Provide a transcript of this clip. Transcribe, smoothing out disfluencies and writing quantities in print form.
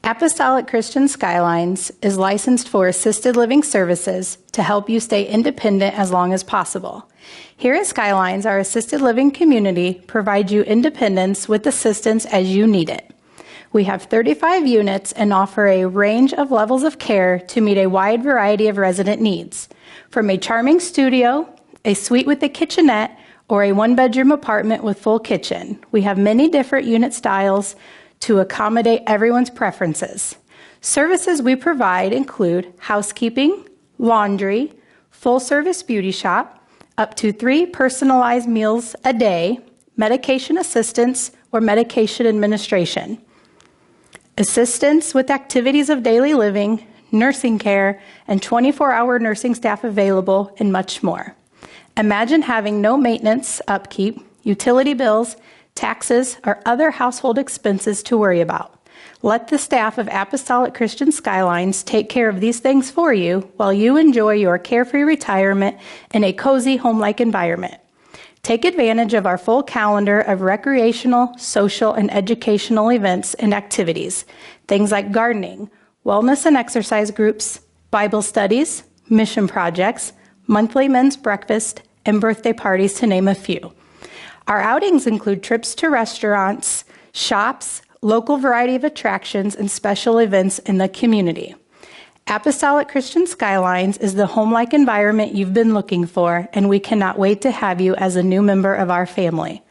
Apostolic Christian Skylines is licensed for assisted living services to help you stay independent as long as possible. Here at Skylines, our assisted living community provides you independence with assistance as you need it. We have 35 units and offer a range of levels of care to meet a wide variety of resident needs. From a charming studio, a suite with a kitchenette, or a one-bedroom apartment with full kitchen, we have many different unit styles to accommodate everyone's preferences. Services we provide include housekeeping, laundry, full-service beauty shop, up to 3 personalized meals a day, medication assistance or medication administration, assistance with activities of daily living, nursing care, and 24-hour nursing staff available, and much more. Imagine having no maintenance, upkeep, utility bills, taxes, or other household expenses to worry about. Let the staff of Apostolic Christian Skylines take care of these things for you while you enjoy your carefree retirement in a cozy home-like environment. Take advantage of our full calendar of recreational, social, and educational events and activities. Things like gardening, wellness and exercise groups, Bible studies, mission projects, monthly men's breakfast, and birthday parties, to name a few. Our outings include trips to restaurants, shops, local variety of attractions, and special events in the community. Apostolic Christian Skylines is the home-like environment you've been looking for, and we cannot wait to have you as a new member of our family.